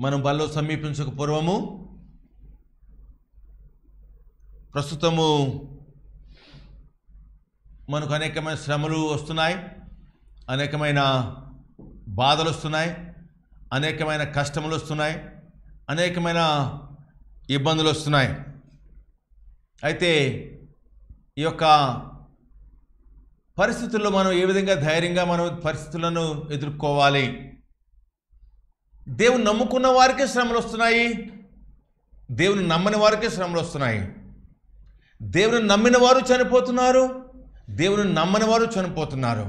మనం బల్లో సమీపించక పూర్వము ప్రస్తుతము మనకు అనేకమైన శ్రమలు వస్తున్నాయి, అనేకమైన బాధలు వస్తున్నాయి, అనేకమైన కష్టములు వస్తున్నాయి, అనేకమైన ఇబ్బందులు వస్తున్నాయి. అయితే ఈ యొక్క పరిస్థితుల్లో మనం ఏ విధంగా ధైర్యంగా మనం పరిస్థితులను ఎదుర్కోవాలి? దేవుని నమ్ముకున్న వారికే శ్రమలు వస్తున్నాయి, దేవుని నమ్మని వారికే శ్రమలు వస్తున్నాయి. దేవుని నమ్మిన వారు చనిపోతున్నారు, దేవుని నమ్మని వారు చనిపోతున్నారు.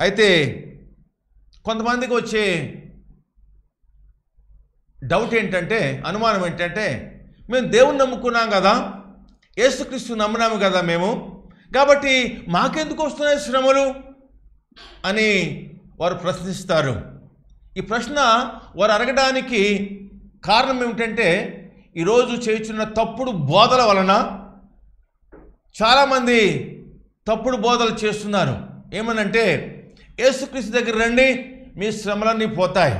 అయితే కొంతమందికి వచ్చే డౌట్ ఏంటంటే, అనుమానం ఏంటంటే, మేము దేవుని నమ్ముకున్నాం కదా, యేసుక్రీస్తు నమ్మినాము కదా మేము, కాబట్టి మాకెందుకు వస్తున్నాయి శ్రమలు అని వారు ప్రశ్నిస్తారు. ఈ ప్రశ్న వారు అడగడానికి కారణం ఏమిటంటే, ఈరోజు చేస్తున్న తప్పుడు బోధల వలన చాలామంది తప్పుడు బోధలు చేస్తున్నారు. ఏమనంటే, యేసుక్రీస్తు దగ్గర రండి, మీ శ్రమలన్నీ పోతాయి.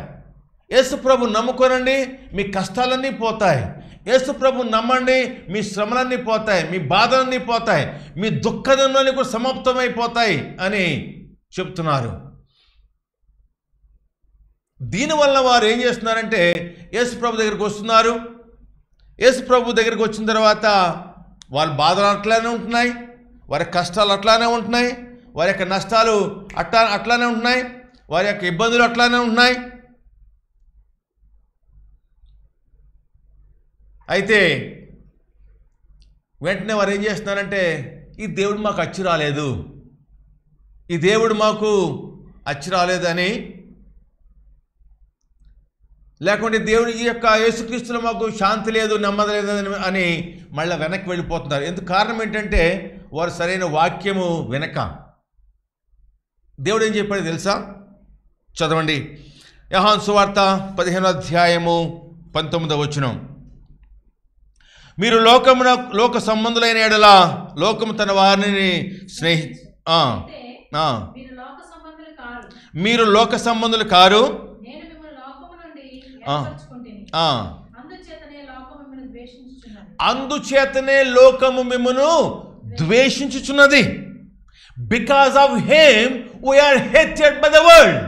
యేసు ప్రభు నమ్ముకోనండి, మీ కష్టాలన్నీ పోతాయి. యేసు ప్రభు నమ్మండి, మీ శ్రమలన్నీ పోతాయి, మీ బాధలన్నీ పోతాయి, మీ దుఃఖదములన్నీ కూడా సమాప్తమైపోతాయి అని చెప్తున్నారు. దీనివల్ల వారు ఏం చేస్తున్నారంటే, యేసు ప్రభు దగ్గరికి వస్తున్నారు. యేసు ప్రభు దగ్గరికి వచ్చిన తర్వాత వాళ్ళ బాధలు అట్లానే ఉంటున్నాయి, వారి కష్టాలు అట్లానే ఉంటున్నాయి, వారి యొక్క నష్టాలు అట్లానే ఉంటున్నాయి, వారి యొక్క ఇబ్బందులు అట్లానే ఉంటున్నాయి. అయితే వెంటనే వారు ఏం చేస్తున్నారంటే, ఈ దేవుడు మాకు అచ్చి రాలేదు, ఈ దేవుడు మాకు అచ్చి రాలేదని, లేకుంటే దేవుడి ఈ యొక్క యేసుక్రీస్తులో మాకు శాంతి లేదు, నెమ్మది లేదు అని మళ్ళీ వెనక్కి వెళ్ళిపోతున్నారు. ఎందుకు కారణం ఏంటంటే, వారు సరైన వాక్యము వినక. దేవుడు ఏం చెప్పాడు తెలుసా? చదవండి, యోహాను సువార్త 15వ అధ్యాయము 19వ వచనం. మీరు లోక సంబంధులైన ఎడల లోకము తన వారిని మీరు లోక సంబంధులు కారు, అందుచేతనే లోకము మిమ్మును ద్వేషించుచున్నది. Because of him we are hated by the world.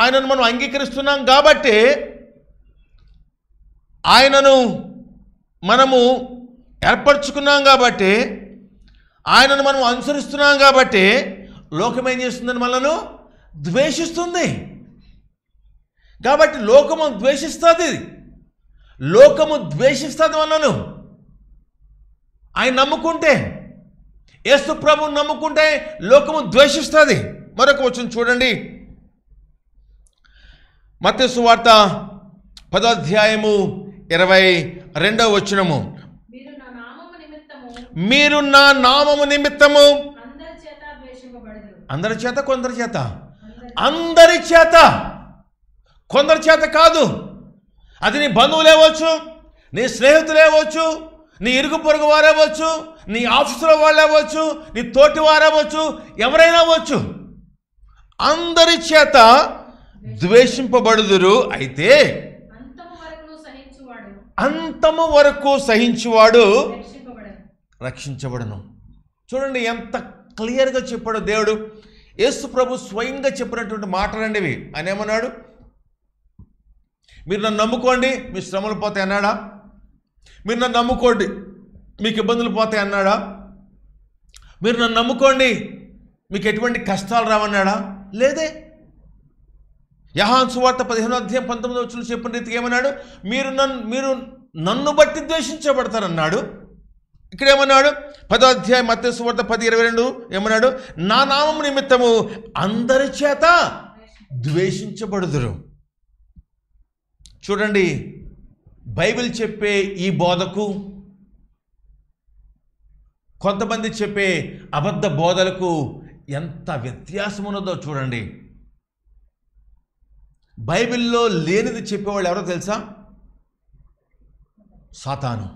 ఆయనను మనం అంగీకరిస్తున్నాం కాబట్టి, ఆయనను మనము ఏర్పరచుకున్నాం కాబట్టి, ఆయనను మనం అనుసరిస్తున్నాం కాబట్టి లోకం ఏం చేస్తుందని మనను ద్వేషిస్తుంది. కాబట్టి లోకము ద్వేషిస్తుంది మనను. ఆయన నమ్ముకుంటే, యేసు ప్రభువుని నమ్ముకుంటే లోకము ద్వేషిస్తుంది. మరొక వచనం చూడండి, మత్తయి సువార్త 10వ అధ్యాయము 22వ వచనము. మీరు నా నామము నిమిత్తము అందరి చేత కొందరి చేత, అందరి చేత కొందరి చేత కాదు. అది నీ బంధువులు అవ్వచ్చు, నీ స్నేహితులు అవ్వచ్చు, నీ ఇరుగు పొరుగు వారు అవ్వచ్చు, నీ ఆఫీసులో వాళ్ళు అవ్వచ్చు, నీ తోటి వారు అవ్వచ్చు, ఎవరైనా అవ్వచ్చు. అందరి చేత ద్వేషింపబడుదురు. అయితే అంతము వరకు సహించువాడు రక్షించబడును. చూడండి ఎంత క్లియర్గా చెప్పాడు దేవుడు. యేసు ప్రభు స్వయంగా చెప్పినటువంటి మాటలండి ఇవి. ఆయన ఏమన్నాడు? మీరు నన్ను నమ్ముకోండి, మీ శ్రమలు పోతాయి అన్నాడా? మీరు నన్ను నమ్ముకోండి, మీకు ఇబ్బందులు పోతాయి అన్నాడా? మీరు నన్ను నమ్ముకోండి, మీకు ఎటువంటి కష్టాలు రావన్నాడా? లేదే. యోహాను సువార్త 15వ అధ్యాయం 19వ వచనంలో చెప్పిన రీతికి ఏమన్నాడు? మీరు నన్ను బట్టి ద్వేషించబడతారన్నాడు. ఇక్కడ ఏమన్నాడు? 10వ అధ్యాయం మత్తయి సువార్త 10:22 ఏమన్నాడు? నా నామము నిమిత్తము అందరి చేత ద్వేషించబడుదురు. చూడండి, బైబిల్ చెప్పే ఈ బోధకు, కొంతమంది చెప్పే అబద్ధ బోధలకు ఎంత వ్యత్యాసం ఉన్నదో చూడండి. బైబిల్లో లేనిది చెప్పేవాళ్ళు ఎవరో తెలుసా? సాతాను.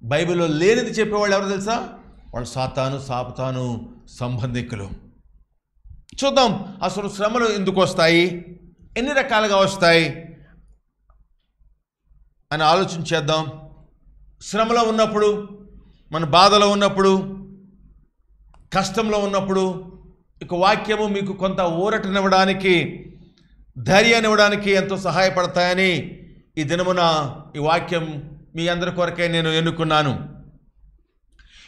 బైబిల్లో లేనిది చెప్పేవాళ్ళు ఎవరో తెలుసా? వాళ్ళు సాతాను సంబంధికులు. చూద్దాం అసలు శ్రమలు ఎందుకు వస్తాయి, ఎన్ని రకాలుగా వస్తాయి అని ఆలోచించేద్దాం. శ్రమలో ఉన్నప్పుడు, మన బాధలో ఉన్నప్పుడు, కష్టంలో ఉన్నప్పుడు ఇక వాక్యము మీకు కొంత ఊరటనివ్వడానికి, ధైర్యాన్ని ఇవ్వడానికి ఎంతో సహాయపడతాయని ఈ దినమున ఈ వాక్యం మీ అందరి కొరకే నేను ఎన్నుకున్నాను.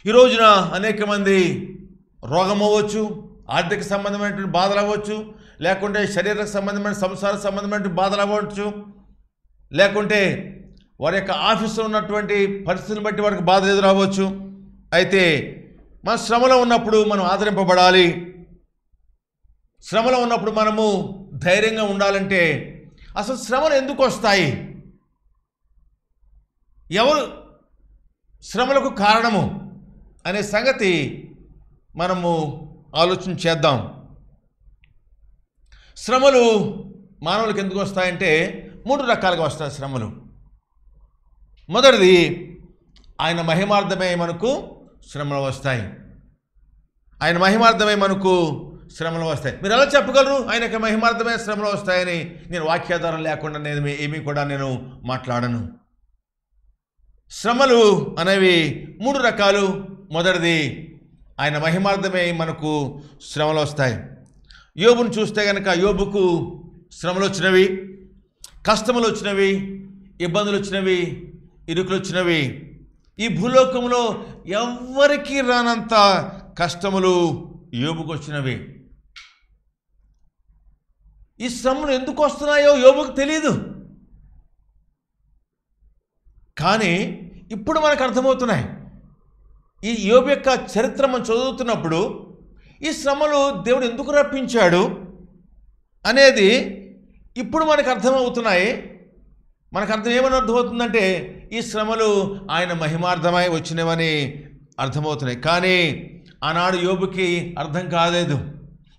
ఈ రోజున అనేక మంది రోగం అవ్వచ్చు, ఆర్థిక సంబంధమైనటువంటి బాధలు అవ్వచ్చు, లేకుంటే శరీర సంబంధమైన సంసార సంబంధమైన బాధలు అవ్వచ్చు, లేకుంటే వారి యొక్క ఆఫీసులో ఉన్నటువంటి పరిస్థితులను బట్టి వారికి బాధలు ఎదురవ్వచ్చు. అయితే మన శ్రమలో ఉన్నప్పుడు మనం ఆదరింపబడాలి. శ్రమలో ఉన్నప్పుడు మనము ధైర్యంగా ఉండాలంటే అసలు శ్రమలు ఎందుకు వస్తాయి, ఎవరు శ్రమలకు కారణము అనే సంగతి మనము ఆలోచన చేద్దాం. శ్రమలు మానవులకు ఎందుకు వస్తాయంటే 3 రకాలుగా వస్తాయి శ్రమలు. మొదటిది, ఆయన మహిమార్థమై మనకు శ్రమలు వస్తాయి. ఆయన మహిమార్థమై మనకు శ్రమలు వస్తాయి. మీరు ఎలా చెప్పగలరు ఆయనకి మహిమార్థమైన శ్రమలు వస్తాయని? నేను వాక్యాధారం లేకుండా ఏమీ కూడా నేను మాట్లాడను. శ్రమలు అనేవి 3 రకాలు. మొదటిది, ఆయన మహిమార్థమై మనకు శ్రమలు వస్తాయి. యోబును చూస్తే కనుక యోబుకు శ్రమలు వచ్చినవి, కష్టములు వచ్చినవి, ఇబ్బందులు వచ్చినవి, ఇరుకులు వచ్చినవి. ఈ భూలోకంలో ఎవ్వరికీ రానంత కష్టములు యోబుకు వచ్చినవి. ఈ శ్రమలు ఎందుకు వస్తున్నాయో యోబుకు తెలియదు, కానీ ఇప్పుడు మనకు అర్థమవుతున్నాయి. ఈ యోబు యొక్క చరిత్ర మనం చదువుతున్నప్పుడు ఈ శ్రమలు దేవుడు ఎందుకు రప్పించాడు అనేది ఇప్పుడు మనకు అర్థమవుతున్నాయి. మనకు ఏమని అర్థమవుతుందంటే ఈ శ్రమలు ఆయన మహిమార్థమై వచ్చినవని అర్థమవుతున్నాయి. కానీ ఆనాడు యోబుకి అర్థం కాలేదు.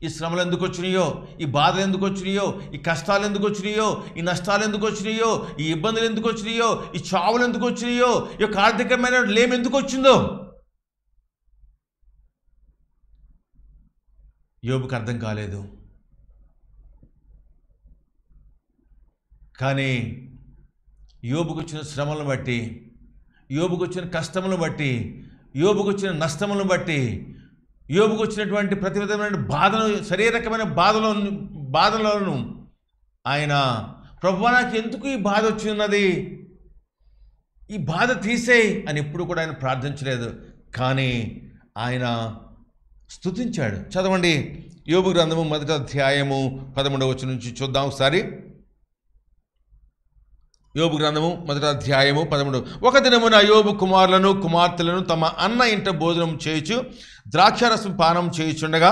ఈ శ్రమలు ఎందుకు వచ్చినాయో, ఈ బాధలు ఎందుకు వచ్చినాయో, ఈ కష్టాలు ఎందుకు వచ్చినాయో, ఈ నష్టాలు ఎందుకు వచ్చినాయో, ఈ ఇబ్బందులు ఎందుకు వచ్చినాయో, ఈ చావులు ఎందుకు వచ్చినాయో, ఈ యొక్క ఆర్థికమైన లేమి ఎందుకు వచ్చిందో యోబుకి అర్థం కాలేదు. కానీ యోబుకు వచ్చిన శ్రమలను బట్టి, యోబుకు వచ్చిన కష్టములను బట్టి, యోబుకు వచ్చిన నష్టములను బట్టి, యోబుకు వచ్చినటువంటి ప్రతి విధమైన బాధను, శారీరకమైన బాధలను ఆయన ప్రభువా నాకు ఎందుకు ఈ బాధ వచ్చిన్నది, ఈ బాధ తీసేయ్ అని ఎప్పుడు కూడా ఆయన ప్రార్థించలేదు. కానీ ఆయన స్తుతించాడు. చదవండి యోబు గ్రంథము 1వ అధ్యాయము 13వ వచనం నుంచి చూద్దాం ఒకసారి. యోబు గ్రంథము 1వ అధ్యాయము 13. ఒక దినమున యోబు కుమారులను కుమార్తెలను తమ అన్న ఇంట భోజనం చేయుచు ద్రాక్షారసం పానం చేయుచుండగా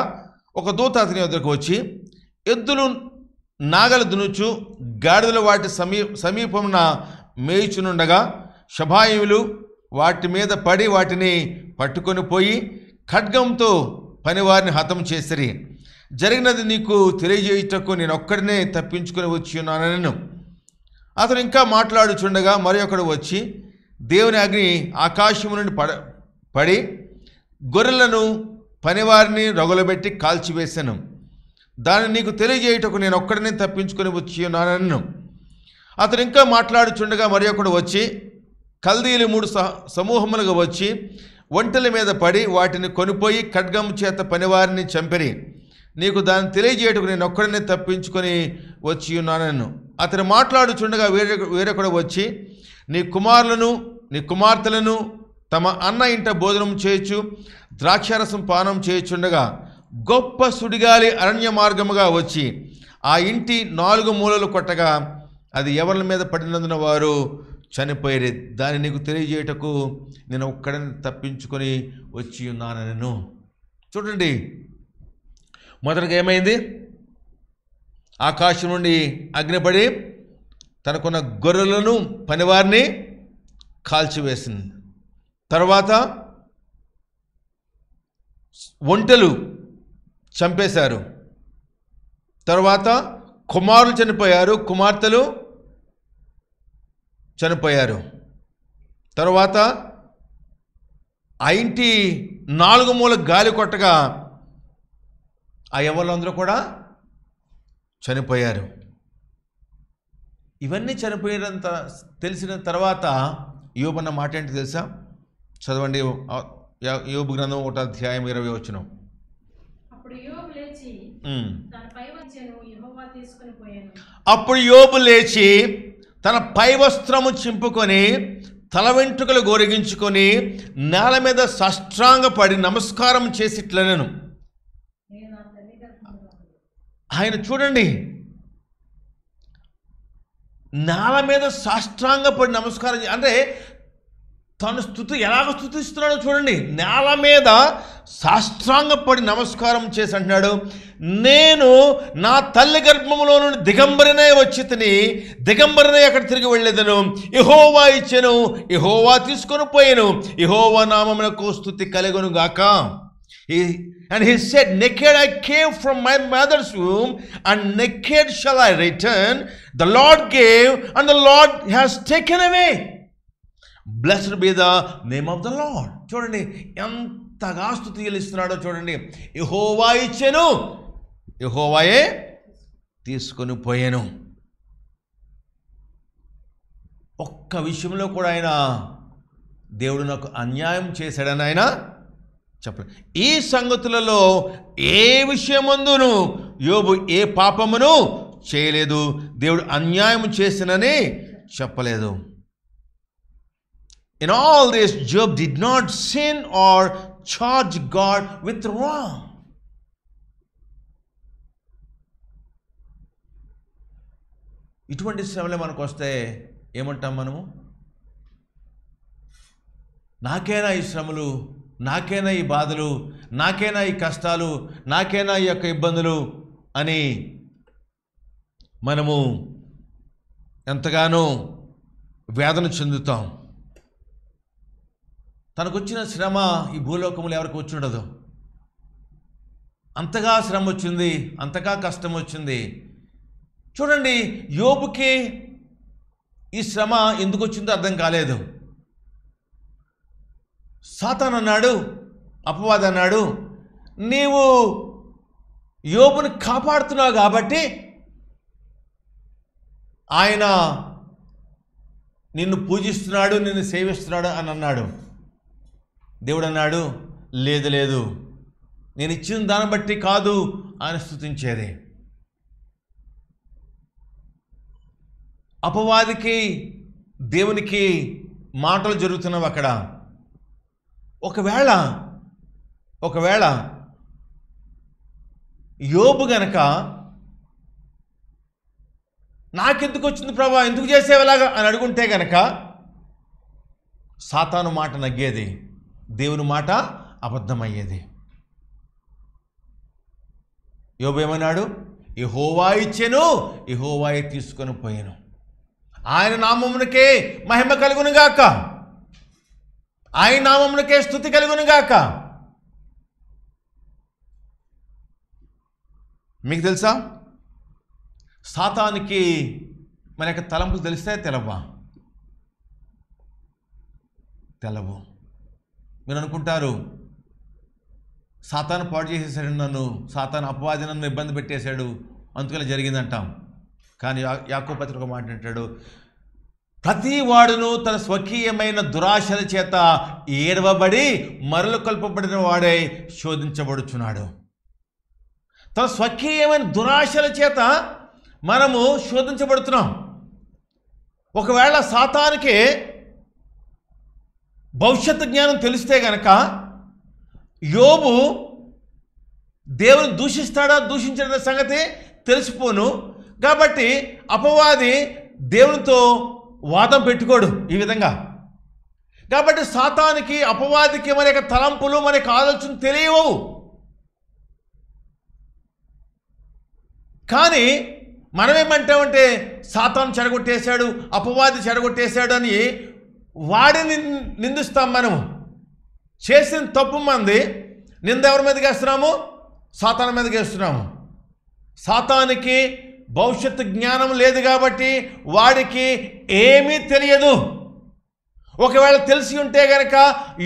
ఒక దూత అతని వద్దకు వచ్చి, ఎద్దులు నాగలు దునుచు గాడిదలు వాటి సమీపమున మేయుచునుండగా షబాయిలు వాటి మీద పడి వాటిని పట్టుకొని పోయి ఖడ్గంతో పనివారిని హతం చేసిరి. జరిగినది నీకు తెలియజేయుటకు నేను ఒక్కడినే తప్పించుకొని వచ్చి ఉన్నానను. అతను ఇంకా మాట్లాడుచుండగా మరి ఒకడు వచ్చి, దేవుని అగ్ని ఆకాశము నుండి పడి గొర్రెలను పనివారిని రగులబెట్టి కాల్చివేశాను. దాన్ని నీకు తెలియజేయుటకు నేను ఒక్కడినే తప్పించుకొని వచ్చి ఉన్నానను. అతను ఇంకా మాట్లాడుచుండగా మరి ఒకడు వచ్చి, కల్దీలు 3 సమూహములుగా వచ్చి ఒంటెల మీద పడి వాటిని కొనిపోయి ఖడ్గము చేత పనివారిని చంపిరి. నీకు దాన్ని తెలియజేయటకు నేను ఒక్కడినే తప్పించుకొని వచ్చి ఉన్నానను. అతను మాట్లాడుచుండగా వేరొకడు వచ్చి, నీ కుమారులను నీ కుమార్తెలను తమ అన్న ఇంట భోజనం చేయొచ్చు ద్రాక్షారసం పానం చేయుచుండగా గొప్ప సుడిగాలి అరణ్య మార్గముగా వచ్చి ఆ ఇంటి 4 మూలలు కొట్టగా అది ఎవరి మీద పడినందున వారు చనిపోయేది. దాన్ని నీకు తెలియజేయటకు నేను ఒక్కడిని తప్పించుకొని వచ్చి ఉన్నానను. చూడండి, మొదటగా ఏమైంది? ఆకాశం నుండి అగ్నిపడి తనకున్న గొర్రెలను పనివారిని కాల్చివేసింది. తర్వాత ఒంటెలు చంపేశారు. తర్వాత కుమారులు చనిపోయారు, కుమార్తెలు చనిపోయారు. తర్వాత ఆ ఇంటి 4 మూల గాలి కొట్టగా ఆ యవ్వనులందరూ కూడా చనిపోయారు. ఇవన్నీ చనిపోయినంత తెలిసిన తర్వాత యోబు అన్న మాట ఏంటి తెలుసా? చదవండి, యోబు గ్రంథం 1వ అధ్యాయం 20వ వచనం. అప్పుడు యోబు లేచి తన పై వస్త్రము చింపుకొని తల వెంట్రుకలు గోరగించుకొని నేల మీద సాష్టాంగపడి నమస్కారం చేసిట్లనెను. ఆయన చూడండి, నేల మీద సాష్టాంగపడి నమస్కారం అంటే తన స్తుతి ఎలాగ స్తుతిస్తున్నాడో చూడండి. నేల మీద సాష్టాంగపడి నమస్కారం చేసి అంటున్నాడు, నేను నా తల్లి గర్భములో నుండి దిగంబరినే వచ్చి తిని దిగంబరినే అక్కడ తిరిగి వెళ్ళేదను. యెహోవా ఇచ్చెను, యెహోవా తీసుకొని పోయాను, యెహోవా నామమునకు స్తుతి కలుగును గాక. And he said, naked I came from my mother's womb, and naked shall I return. The Lord gave, and the Lord has taken away. Blessed be the name of the Lord. చూడండి ఎంతగా స్తుతి చెల్లిస్తున్నాడో చూడండి. యెహోవా ఇచ్చెను, యెహోవాయే తీసుకొని పోయాను. ఒక్క విషయంలో కూడా ఆయన దేవుడు నాకు అన్యాయం చేశాడని ఆయన చెప్పలేదు. ఈ సంగతులలో ఏ విషయమందును యోబు ఏ పాపమును చేయలేదు, దేవుడు అన్యాయం చేసినని చెప్పలేదు. In all this, Job did not sin or charge God with wrong. ఇటువంటి శ్రమలే మనకు వస్తే ఏమంటాం మనము? నాకేనా ఈ శ్రమలు, నాకేనా ఈ బాధలు, నాకేనా ఈ కష్టాలు, నాకేనా ఈ యొక్క ఇబ్బందులు అని మనము ఎంతగానో వేదన చెందుతాం. తనకొచ్చిన శ్రమ ఈ భూలోకములు ఎవరికి వచ్చి ఉండదు. అంతగా శ్రమ వచ్చింది, అంతగా కష్టం వచ్చింది. చూడండి, యోబుకి ఈ శ్రమ ఎందుకు వచ్చిందో అర్థం కాలేదు. సాతాను అన్నాడు, అపవాది అన్నాడు, నీవు యోబుని కాపాడుతున్నావు కాబట్టి ఆయన నిన్ను పూజిస్తున్నాడు, నిన్ను సేవిస్తున్నాడు అని అన్నాడు. దేవుడు అన్నాడు, లేదు లేదు, నేను ఇచ్చిన దాన్ని బట్టి కాదు ఆయన స్తుతించేది. అపవాదికి దేవునికి మాటలు జరుగుతున్నవి అక్కడ. ఒకవేళ యోబు గనక నాకెందుకు వచ్చింది ప్రభా, ఎందుకు చేసేవలాగా అని అడుగుంటే గనక సాతాను మాట నగ్గేది, దేవుని మాట అబద్ధమయ్యేది. యోబు ఏమన్నాడు? యెహోవా ఇచ్చెను, యెహోవాయే తీసుకొని పోయాను. ఆయన నామమునకే మహిమ కలుగును గాక, ఆయన నామమునకే స్తుతి కలుగును గాక. మీకు తెలుసా, సాతానికి మన యొక్క తలంపులు తెలిస్తే తెలవు. మీరు అనుకుంటారు, సాతాను పాడు చేసేసాడు నన్ను, సాతాను అపవాది నన్ను ఇబ్బంది పెట్టేశాడు, అందుకని జరిగిందంటాం. కానీ యాకోబు పత్రిక మాట్లాడాడు, ప్రతి వాడును తన స్వకీయమైన దురాశల చేత ఏడవబడి మరలు కల్పబడిన వాడే శోధించబడుచున్నాడు. తన స్వకీయమైన దురాశల చేత మనము శోధించబడుతున్నాం. ఒకవేళ సాతానికి భవిష్యత్తు జ్ఞానం తెలిస్తే గనక యోబు దేవుని దూషిస్తాడా దూషించడం సంగతి తెలిసిపోను. కాబట్టి అపవాది దేవునితో వాదం పెట్టుకోడు ఈ విధంగా. కాబట్టి సాతానికి అపవాదికి మన యొక్క తలంపులు మన యొక్క ఆలోచన తెలియవు. కానీ మనమేమంటామంటే సాతాను చెడగొట్టేశాడు, అపవాది చెడగొట్టేశాడు అని వాడిని నిందిస్తాం. మనము చేసిన తప్పు మంది నింద ఎవరి మీదకి వేస్తున్నాము? సాతాను మీదకి వేస్తున్నాము. సాతానికి భవిష్యత్తు జ్ఞానం లేదు కాబట్టి వాడికి ఏమీ తెలియదు. ఒకవేళ తెలిసి ఉంటే గనక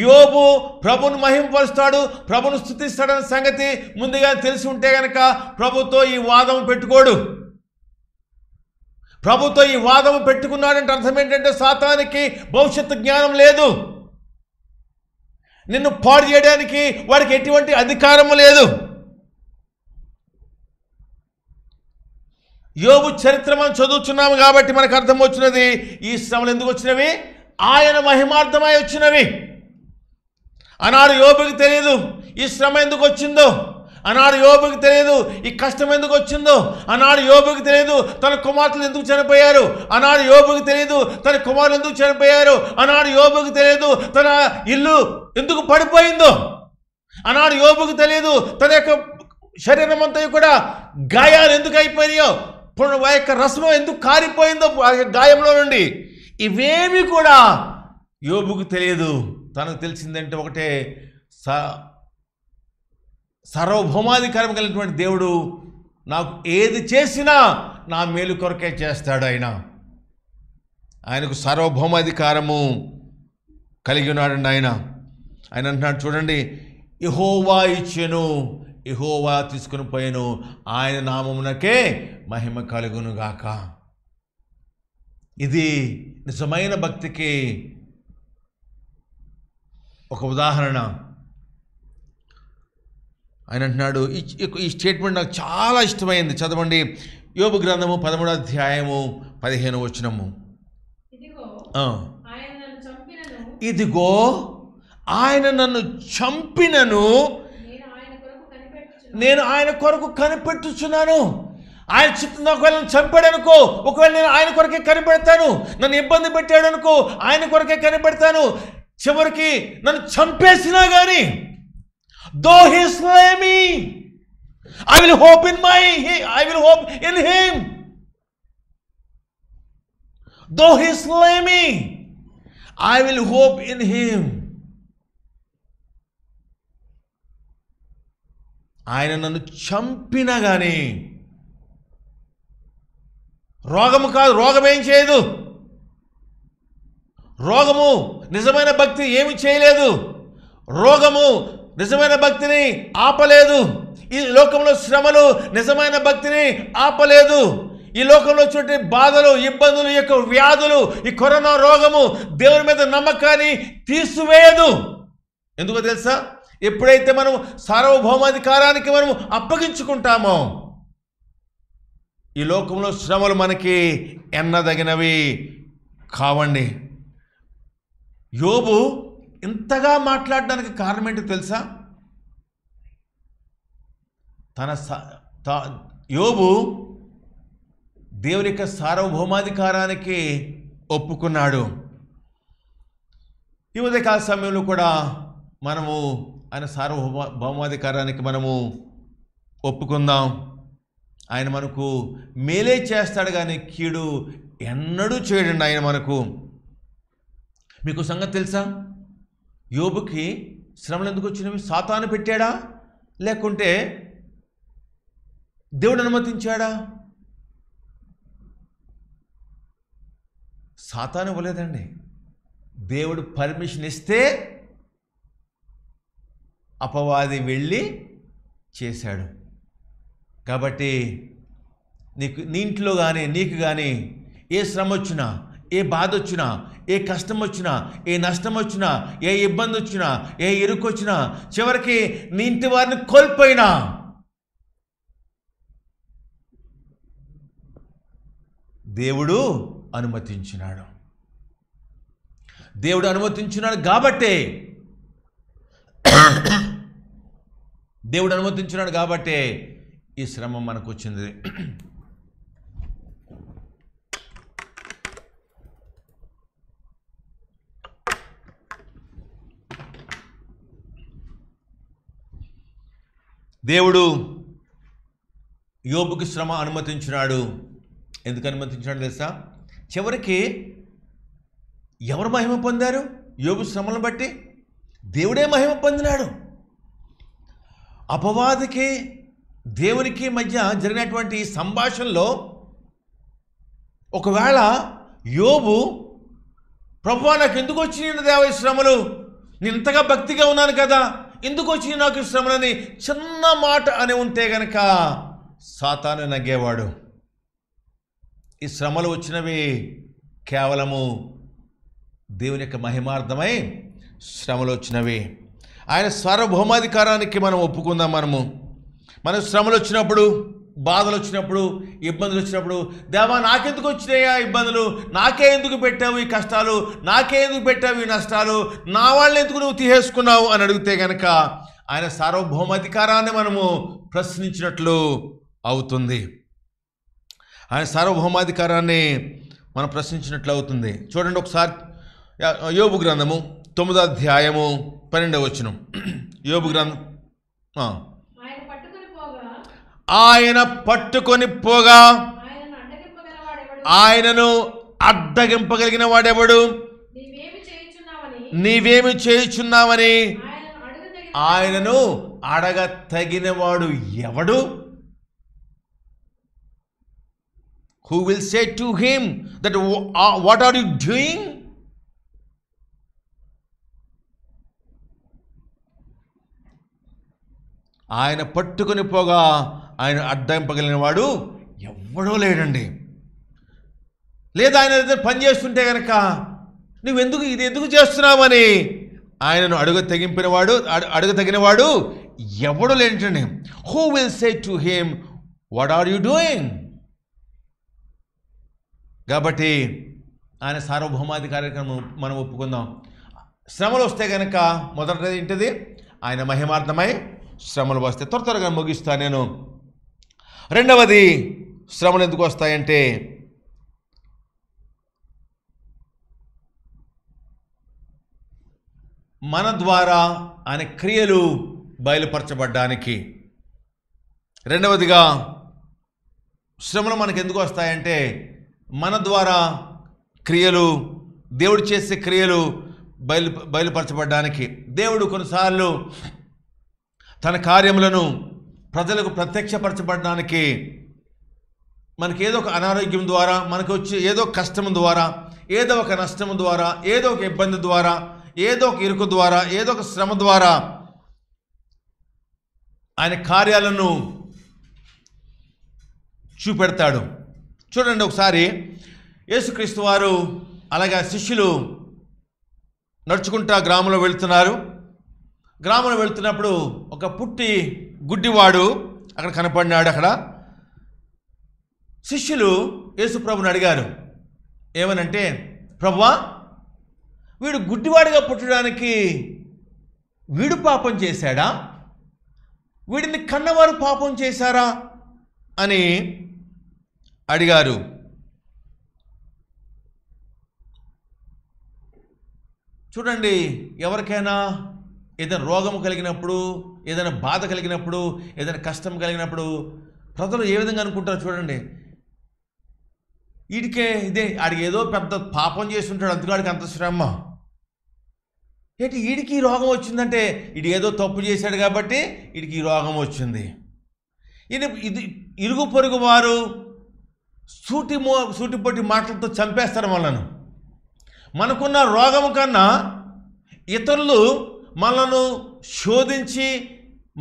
యోబు ప్రభుని మహింపరుస్తాడు, ప్రభుని స్తుతిస్తాడన్న సంగతి ముందుగా తెలిసి ఉంటే గనక ప్రభుతో ఈ వాదం పెట్టుకోడు. ప్రభుతో ఈ వాదము పెట్టుకున్నాడంటే అర్థం ఏంటంటే సాతానికి భవిష్యత్తు జ్ఞానం లేదు, నిన్ను పాడు చేయడానికి వాడికి ఎటువంటి అధికారము లేదు. యోబు చరిత్ర మనం చదువుతున్నాము కాబట్టి మనకు అర్థం వచ్చినది ఈ శ్రమలు ఎందుకు వచ్చినవి, ఆయన మహిమార్థమై వచ్చినవి. ఆనాడు యోబుకి తెలియదు ఈ శ్రమ ఎందుకు వచ్చిందో, ఆనాడు యోబుకి తెలియదు ఈ కష్టం ఎందుకు వచ్చిందో, ఆనాడు యోబుకి తెలియదు తన కుమార్తెలు ఎందుకు చనిపోయారు, ఆనాడు యోబుకి తెలియదు తన కుమారులు ఎందుకు చనిపోయారు, ఆనాడు యోబుకి తెలియదు తన ఇల్లు ఎందుకు పడిపోయిందో, ఆనాడు యోబుకి తెలియదు తన యొక్క శరీరం అంతా కూడా గాయాలు ఎందుకు అయిపోయినాయో, ఆ యొక్క రసం ఎందుకు కారిపోయిందో గాయంలో నుండి. ఇవేమి కూడా యోబుకు తెలియదు. తనకు తెలిసిందంటే ఒకటే, సర్వభౌమాధికారం కలిగినటువంటి దేవుడు నాకు ఏది చేసినా నా మేలు కొరకే చేస్తాడు. ఆయనకు సార్వభౌమాధికారము కలిగి ఉన్నాడండి. ఆయన అంటున్నాడు చూడండి, యెహోవా ఇచ్చెను, యెహోవా తీసుకుని పోయాను, ఆయన నామమునకే మహిమ కలుగునుగాక. ఇది నిజమైన భక్తికి ఒక ఉదాహరణ. ఆయన అంటున్నాడు, ఈ స్టేట్మెంట్ నాకు చాలా ఇష్టమైంది, చదవండి. యోబు గ్రంథము 13వ అధ్యాయము 15వ వచనము. ఇదిగో ఆయన నన్ను చంపినను నేను ఆయన కొరకు కనిపెట్టుచున్నాను. ఆయన చిత్తం ఒకవేళ నన్ను చంపాడు అనుకో, ఒకవేళ నేను ఆయన కొరకే కనిపెడతాను. నన్ను ఇబ్బంది పెట్టాడు అనుకో, ఆయన కొరకే కనిపెడతాను. చివరికి నన్ను చంపేసినా కానీ, though he slay me, I will hope in him. Though he slay me, I will hope in him. ఆయన నన్ను చంపినా కానీ, రోగము కాదు, రోగం ఏం చేయదు. రోగము నిజమైన భక్తి ఏమి చేయలేదు. రోగము నిజమైన భక్తిని ఆపలేదు. ఈ లోకంలో శ్రమలు నిజమైన భక్తిని ఆపలేదు. ఈ లోకంలో చుట్టూ బాధలు, ఇబ్బందులు, ఈ యొక్క వ్యాధులు, ఈ కరోనా రోగము దేవుని మీద నమ్మకాన్ని తీసివేయదు. ఎందుకో తెలుసా, ఎప్పుడైతే మనం సార్వభౌమాధికారానికి మనం అప్పగించుకుంటామో ఈ లోకంలో శ్రమలు మనకి ఎన్నదగినవి కావండి. యోబు ఇంతగా మాట్లాడడానికి కారణం ఏంటో తెలుసా, యోబు దేవుని యొక్క సార్వభౌమాధికారానికి ఒప్పుకున్నాడు. ఈ ఉదయకాల సమయంలో కూడా మనము ఆయన సార్వభౌమాధికారానికి మనము ఒప్పుకుందాం. ఆయన మనకు మేలే చేస్తాడు కానీ కీడు ఎన్నడూ చేయడండి ఆయన మనకు. మీకు సంగతి తెలుసా, యోబుకి శ్రమలు ఎందుకు వచ్చినవి? సాతాను పెట్టాడా లేకుంటే దేవుడు అనుమతించాడా? సాతాను ఇవ్వలేదండి. దేవుడు పర్మిషన్ ఇస్తే అపవాది వెళ్ళి చేశాడు. కాబట్టి నీ ఇంట్లో కానీ నీకు కానీ ఏ శ్రమ వచ్చినా, ఏ బాధ వచ్చినా, ఏ కష్టం వచ్చినా, ఏ నష్టం వచ్చినా, ఏ ఇబ్బంది వచ్చినా, ఏ ఇరుకు వచ్చినా, చివరికి నీ ఇంటి వారిని కోల్పోయినా దేవుడు అనుమతించినాడు. దేవుడు అనుమతించినాడు కాబట్టే ఈ శ్రమ మనకు వచ్చింది. దేవుడు యోబుకి శ్రమ అనుమతించినాడు. ఎందుకు అనుమతించినాడు తెలుసా? చివరికి ఎవరు మహిమ పొందారు? యోబు శ్రమలను బట్టి దేవుడే మహిమ పొందినాడు. అపవాదికి దేవునికి మధ్య జరిగినటువంటి సంభాషణలో ఒకవేళ యోబు ప్రభువా నాకు ఎందుకు వచ్చినాయి దేవ ఈ శ్రమలు, నేను ఇంతగా భక్తిగా ఉన్నాను కదా, ఎందుకు వచ్చినాయి నాకు ఈ శ్రమలని చిన్న మాట అని ఉంటే గనక సాతాను నగ్గేవాడు. ఈ శ్రమలు వచ్చినవి కేవలము దేవుని యొక్క మహిమార్థమై శ్రమలు వచ్చినవి. ఆయన సార్వభౌమాధికారానికి మనం ఒప్పుకుందాం. మన శ్రమలు వచ్చినప్పుడు, బాధలు వచ్చినప్పుడు, ఇబ్బందులు వచ్చినప్పుడు, దేవా నాకెందుకు వచ్చినాయా ఇబ్బందులు, నాకే ఎందుకు పెట్టావు ఈ కష్టాలు, నాకే ఎందుకు పెట్టావు ఈ నష్టాలు, నా వాళ్ళని ఎందుకు నువ్వు తీసేసుకున్నావు అని అడిగితే కనుక ఆయన సార్వభౌమాధికారాన్ని మనము ప్రశ్నించినట్లు అవుతుంది. ఆయన సార్వభౌమాధికారాన్ని మనం ప్రశ్నించినట్లు అవుతుంది. చూడండి ఒకసారి యోబు గ్రంథము 9వ అధ్యాయము 12వ వచనం. యోబు గ్రంథం. ఆయన పట్టుకొని పోగా ఆయనను అడ్డగింపగలిగిన వాడెవడు? నీవేమి చేయుచున్నావని ఆయనను అడగ తగినవాడు ఎవడు? Who will say to him that what are you doing? ఆయన పట్టుకొని పోగా ఆయన అడ్డంపగలిగిన వాడు ఎవడో లేడండి. లేదా ఆయన ఏదైనా పని చేస్తుంటే కనుక నువ్వెందుకు ఇది ఎందుకు చేస్తున్నావని ఆయనను అడుగతగినవాడు ఎవడు లేడండి. Who will say to him what are you doing? కాబట్టి ఆయన సార్వభౌమాధికారిని మనం ఒప్పుకుందాం. శ్రమలు వస్తే కనుక మొదటిది ఏంటిది? ఆయన మహిమార్థమై శ్రమలు వస్తాయి. త్వరగా ముగిస్తాను నేను. రెండవది, శ్రమలు ఎందుకు వస్తాయంటే మన ద్వారా ఆయన క్రియలు బయలుపరచబడ్డానికి. రెండవదిగా శ్రమలు మనకు ఎందుకు వస్తాయంటే మన ద్వారా క్రియలు, దేవుడు చేసే క్రియలు బయలుపరచబడ్డానికి. దేవుడు కొన్నిసార్లు తన కార్యములను ప్రజలకు ప్రత్యక్షపరచబడడానికి మనకి ఏదో ఒక అనారోగ్యం ద్వారా, మనకు వచ్చే ఏదో కష్టం ద్వారా, ఏదో ఒక నష్టం ద్వారా, ఏదో ఒక ఇబ్బంది ద్వారా, ఏదో ఒక ఇరుకు ద్వారా, ఏదో ఒక శ్రమ ద్వారా ఆయన కార్యాలను చూపెడతాడు. చూడండి ఒకసారి యేసుక్రీస్తు వారు అలాగే శిష్యులు నడుచుకుంటా గ్రామంలో వెళ్తున్నారు. గ్రామంలో వెళ్తున్నప్పుడు ఒక పుట్టి గుడ్డివాడు అక్కడ కనపడినాడు. అక్కడ శిష్యులు యేసు ప్రభుని అడిగారు, ఏమనంటే, ప్రభువా వీడు గుడ్డివాడిగా పుట్టడానికి వీడు పాపం చేశాడా, వీడిని కన్నవారు పాపం చేశారా అని అడిగారు. చూడండి, ఎవరికైనా ఏదైనా రోగం కలిగినప్పుడు, ఏదైనా బాధ కలిగినప్పుడు, ఏదైనా కష్టం కలిగినప్పుడు ప్రజలు ఏ విధంగా అనుకుంటారు చూడండి. వీడికే ఇదే, ఆడికి ఏదో పెద్ద పాపం చేసి ఉంటాడు, అందుకాడికి అంత శ్రమ ఏంటి, వీడికి ఈ రోగం వచ్చిందంటే వీడు ఏదో తప్పు చేశాడు కాబట్టి వీడికి ఈ రోగం వచ్చింది. ఇది ఇరుగు పొరుగు వారు సూటిపోటి మాటలతో చంపేస్తారు మనను. మనకున్న రోగము కన్నా ఇతరులు మనను శోధించి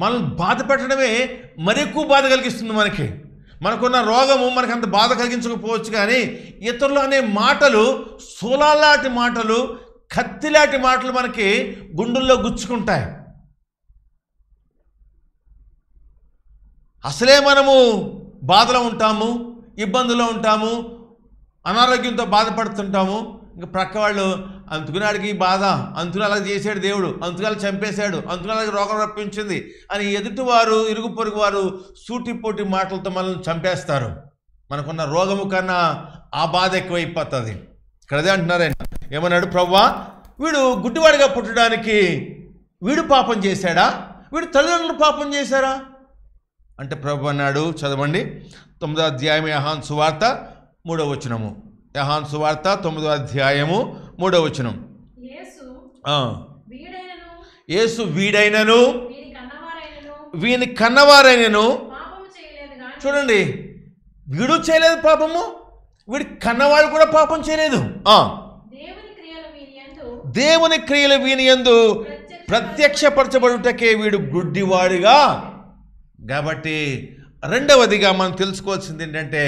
మనల్ని బాధ పెట్టడమే మరి ఎక్కువ బాధ కలిగిస్తుంది. మనకున్న రోగము మనకు అంత బాధ కలిగించకపోవచ్చు, కానీ ఇతరులు అనే మాటలు, సోలాలాంటి మాటలు, కత్తిలాంటి మాటలు మనకి గుండెల్లో గుచ్చుకుంటాయి. అసలే మనము బాధలో ఉంటాము, ఇబ్బందుల్లో ఉంటాము, అనారోగ్యంతో బాధపడుతుంటాము. ఇంకా ప్రక్క వాళ్ళు అంతుకున్నాడికి బాధ, అంతుకు అలా చేశాడు దేవుడు, అంతుకు అలా చంపేశాడు, అంతుకు అలాగే రోగం రప్పించింది అని ఎదుటివారు, ఇరుగు పొరుగు వారు సూటిపోటి మాటలతో మనల్ని చంపేస్తారు. మనకున్న రోగము కన్నా ఆ బాధ ఎక్కువైపోతుంది. ఇక్కడ అదే అంటున్నారండి, ఏమన్నాడు, ప్రభువా వీడు గుడ్డివాడిగా పుట్టడానికి వీడు పాపం చేశాడా, వీడు తల్లిదండ్రులు పాపం చేశారా అంటే ప్రభు అన్నాడు, చదవండి 9వ అధ్యాయం యోహాను సువార్త 3వ వచనము. యోహాను సువార్త 9వ అధ్యాయము 3వ వచనం. యేసు వీడైనను వీని కన్నవారైనను. చూడండి, వీడు చేయలేదు పాపము, వీడి కన్నవాడు కూడా పాపం చేయలేదు. దేవుని క్రియలు వీని యందు ప్రత్యక్షపరచబడుటకే వీడు గుడ్డివాడిగా. కాబట్టి రెండవదిగా మనం తెలుసుకోవాల్సింది ఏంటంటే,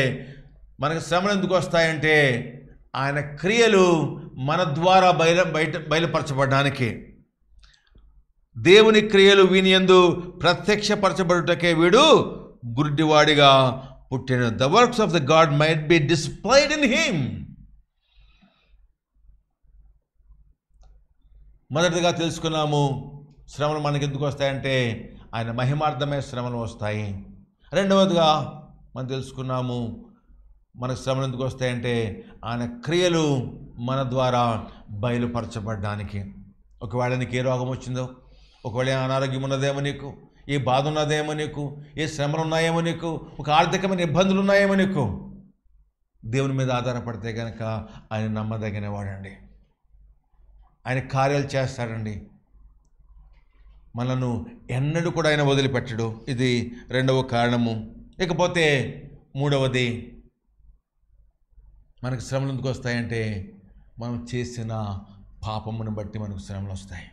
మనకు శ్రమలు ఎందుకు వస్తాయంటే ఆయన క్రియలు మన ద్వారా బయలుపరచబడడానికి. దేవుని క్రియలు వీని యందు ప్రత్యక్షపరచబడుటకే వీడు గుడ్డివాడిగా పుట్టిన. The works of the God might be displayed in him. మొదటిగా తెలుసుకున్నాము, శ్రమలు మనకి ఎందుకు వస్తాయంటే ఆయన మహిమార్థమే శ్రమలు వస్తాయి. రెండవదిగా మనం తెలుసుకున్నాము, మనకు శ్రమలు ఎందుకు వస్తాయంటే ఆయన క్రియలు మన ద్వారా బయలుపరచబడడానికి. ఒకవేళ నీకు ఏ రోగం వచ్చిందో, ఒకవేళ అనారోగ్యం ఉన్నదేమో, నీకు ఏ బాధ ఉన్నదేమో, నీకు ఏ శ్రమలు ఉన్నాయేమో, నీకు ఒక ఆర్థికమైన ఇబ్బందులు ఉన్నాయేమో, నీకు దేవుని మీద ఆధారపడితే కనుక ఆయన నమ్మదగిన వాడండి. ఆయన కార్యాలు చేస్తాడండి. మనను ఎన్నడూ కూడా ఆయన వదిలిపెట్టడు. ఇది రెండవ కారణము. ఇకపోతే మూడవది, మనకు శ్రమలు ఎందుకు వస్తాయంటే మనం చేసిన పాపమును బట్టి మనకు శ్రమలు వస్తాయి.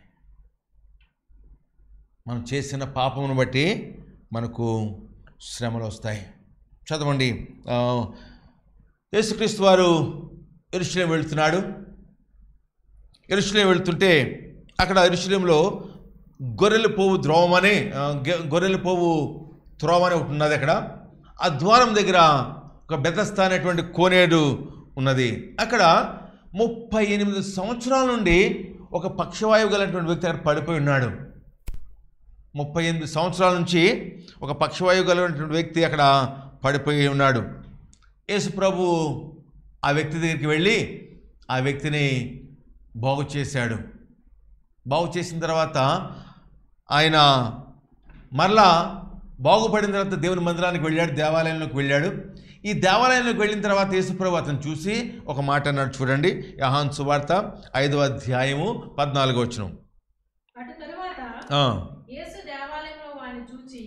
మనం చేసిన పాపమును బట్టి మనకు శ్రమలు వస్తాయి. చదవండి, యేసుక్రీస్తు వారు యెరూషలేము వెళ్తున్నాడు. యెరూషలేము వెళ్తుంటే అక్కడ యెరూషలేములో గొర్రెల పోవు త్రోవ అని ఒకటి ఉన్నది. అక్కడ ఆ ద్వారం దగ్గర ఒక బెతస్తా అనేటువంటి కోనేరు ఉన్నది. అక్కడ 38 సంవత్సరాల నుండి ఒక పక్షవాయువు గలటువంటి వ్యక్తి అక్కడ పడిపోయి ఉన్నాడు. 38 సంవత్సరాల నుంచి ఒక పక్షవాయువు గలటువంటి వ్యక్తి అక్కడ పడిపోయి ఉన్నాడు. యేసు ప్రభు ఆ వ్యక్తి దగ్గరికి వెళ్ళి ఆ వ్యక్తిని బాగు చేశాడు. బాగు చేసిన తర్వాత ఆయన మరలా బాగుపడిన తర్వాత దేవుని మందిరానికి వెళ్ళాడు, దేవాలయంలోకి వెళ్ళాడు. ఈ దేవాలయంలోకి వెళ్ళిన తర్వాత యేసుప్రభు అతను చూసి ఒక మాట అన్నాడు. చూడండి, యోహాను సువార్త 5వ అధ్యాయము 14వ వచనం. అటు తరువాత యేసు దేవాలయంలో వారిని చూచి,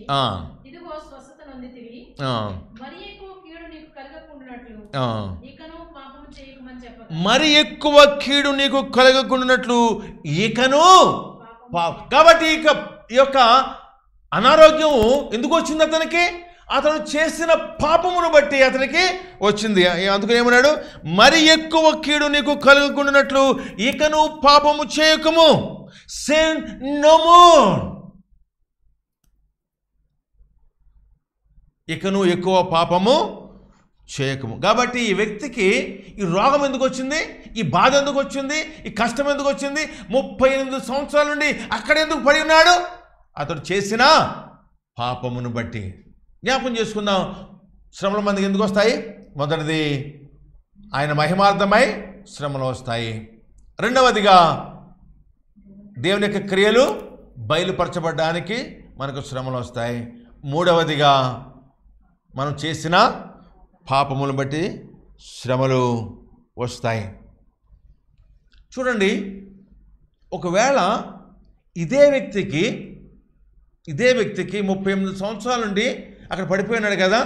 ఇదిగో స్వస్థత నొందితివి, మరి ఎక్కువ కీడు నీకు కలగకుండునట్లు ఇకను పాపము చేయకుమని చెప్పగా, మరి ఎక్కువ కీడు నీకు కలగకుండునట్లు ఇకను. కాబట్టి ఈ యొక్క అనారోగ్యం ఎందుకు వచ్చింది అతనికి? అతను చేసిన పాపమును బట్టి అతనికి వచ్చింది. అందుకని ఏమన్నాడు? మరి ఎక్కువ కీడు నీకు కలుగుకున్నట్లు ఇకను పాపము చేయకము. Sin no more. ఇకను ఎక్కువ పాపము చేయకము. కాబట్టి ఈ వ్యక్తికి ఈ రోగం ఎందుకు వచ్చింది? ఈ బాధ ఎందుకు వచ్చింది? ఈ కష్టం ఎందుకు వచ్చింది? 38 సంవత్సరాల నుండి అక్కడ ఎందుకు పడి ఉన్నాడు? అతడు చేసిన పాపమును బట్టి. జ్ఞాపకం చేసుకుందాం, శ్రమలు మందికి ఎందుకు వస్తాయి? మొదటిది, ఆయన మహిమార్థమై శ్రమలు వస్తాయి. రెండవదిగా, దేవుని యొక్క క్రియలు బయలుపరచబడడానికి మనకు శ్రమలు వస్తాయి. మూడవదిగా, మనం చేసిన పాపమును బట్టి శ్రమలు వస్తాయి. చూడండి, ఒకవేళ ఇదే వ్యక్తికి 38 సంవత్సరాల నుండి అక్కడ పడిపోయినాడు కదా,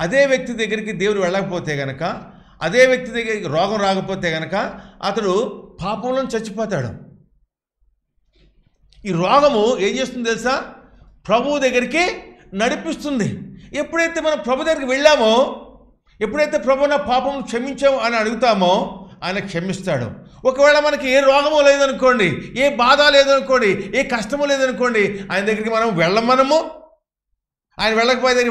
అదే వ్యక్తి దగ్గరికి దేవుడు వెళ్ళకపోతే కనుక, అదే వ్యక్తి దగ్గరికి రోగం రాకపోతే కనుక అతడు పాపంలో చచ్చిపోతాడు. ఈ రోగము ఏం చేస్తుంది తెలుసా? ప్రభువు దగ్గరికి నడిపిస్తుంది. ఎప్పుడైతే మనం ప్రభు దగ్గరికి వెళ్ళామో, ఎప్పుడైతే ప్రభు నా పాపం క్షమించాము అని అడుగుతామో ఆయన క్షమిస్తాడు. ఒకవేళ మనకి ఏ రోగము లేదనుకోండి, ఏ బాధ లేదనుకోండి, ఏ కష్టము లేదనుకోండి, ఆయన దగ్గరికి మనం వెళ్ళమనము. ఆయన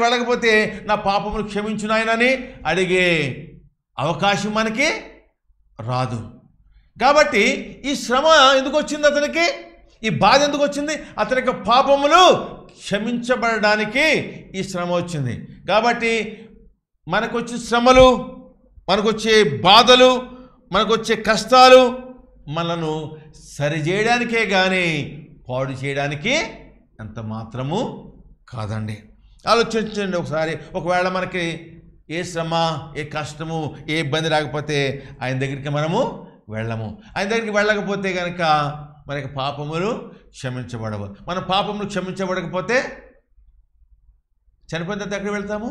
వెళ్ళకపోతే నా పాపమును క్షమించు నాయనని అడిగే అవకాశం మనకి రాదు. కాబట్టి ఈ శ్రమ ఎందుకు వచ్చింది అతనికి? ఈ బాధ ఎందుకు వచ్చింది? అతని యొక్క పాపములు క్షమించబడడానికి ఈ శ్రమ వచ్చింది. కాబట్టి మనకొచ్చే శ్రమలు, మనకొచ్చే బాధలు, మనకొచ్చే కష్టాలు మనను సరిచేయడానికే కానీ పాడు చేయడానికి ఎంత మాత్రము కాదండి. ఆలోచించండి ఒకసారి. ఒకవేళ మనకి ఏ శ్రమ, ఏ కష్టము, ఏ ఇబ్బంది రాకపోతే ఆయన దగ్గరికి మనము వెళ్ళము. ఆయన దగ్గరికి వెళ్ళకపోతే కనుక మనకి పాపములు క్షమించబడవు. మన పాపములు క్షమించబడకపోతే చనిపోయిన తర్వాత ఎక్కడికి వెళ్తాము?